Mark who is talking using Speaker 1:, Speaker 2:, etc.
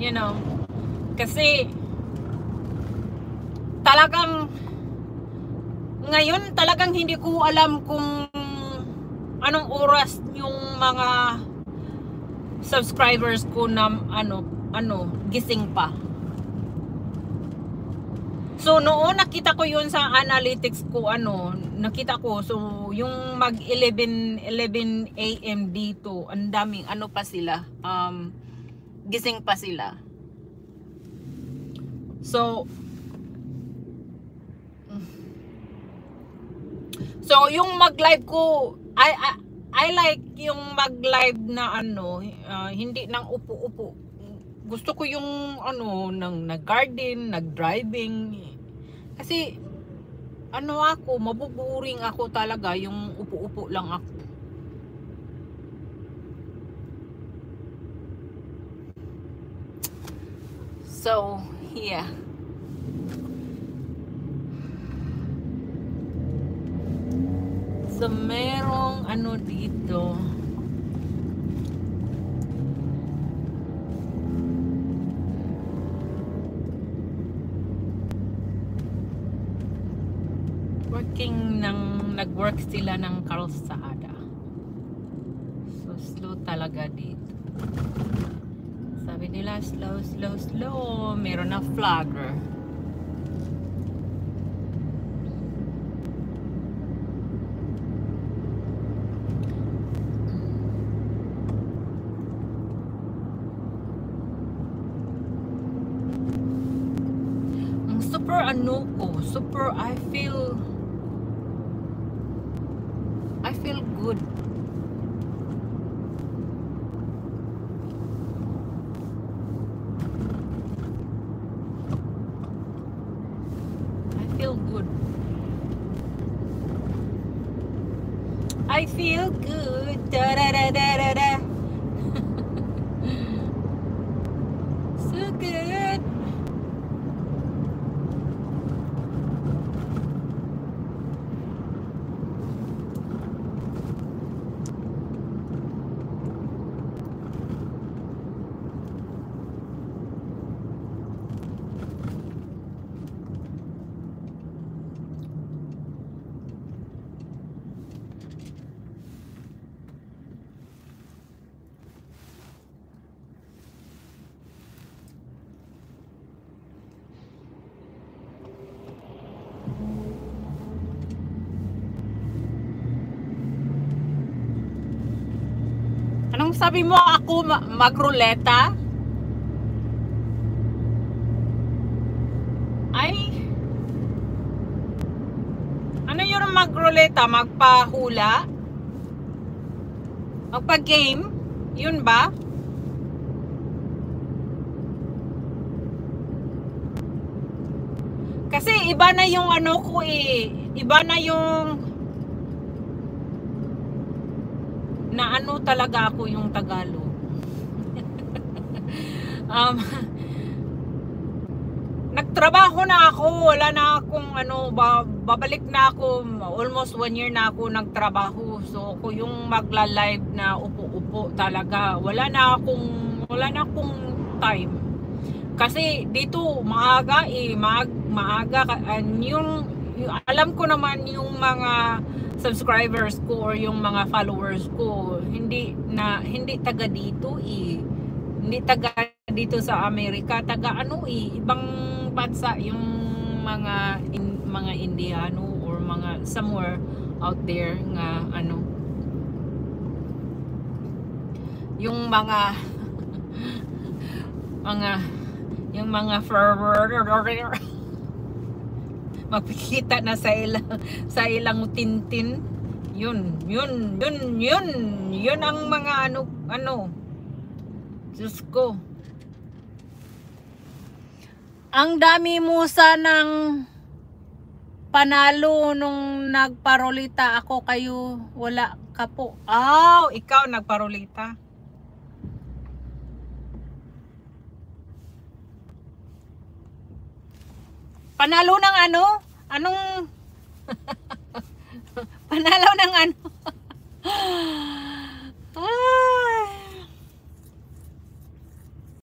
Speaker 1: You know, kasi talagang ngayon talagang hindi ko alam kung anong oras yung mga subscribers ko na gising pa. So noon nakita ko yun sa analytics ko, nakita ko, so yung mag 11 AM dito, ang daming pa sila, gising pa sila. So yung mag-live ko, I like yung mag-live na hindi nang upo-upo. Gusto ko yung nag-garden, nag-driving. Kasi ako, mabuburing ako talaga yung upo-upo lang ako. So, yeah. So, merong dito. Nag-work sila ng kalsada. So, slow talaga dito. Sabi nila, slow, slow, slow. Meron na flagger. Super, I feel good. I feel good. I feel good. Da da da da da da. So good. Anong sabi mo, ako magruleta? Ay, ano yung magruleta? Magpahula? Magpa-game? Yun ba? Kasi iba na yung ko iba na yung na talaga ako yung Tagalog. Nagtrabaho na ako, wala na akong babalik na ako, almost 1 year na ako nagtrabaho. So ako yung magla-live na upo-upo talaga, wala na akong time. Kasi dito maaga yung alam ko naman yung mga subscribers ko or yung mga followers ko hindi taga dito hindi taga dito sa Amerika, taga ibang bansa, yung mga Indiano or mga somewhere out there nga yung mga makikita na sa ilang tintin. Yun ang mga Diyos ko. Ang dami mo sanang panalo nung nagparolita ako, kayo wala ka po. Ikaw nagparolita. Panalo ng anong panalo ng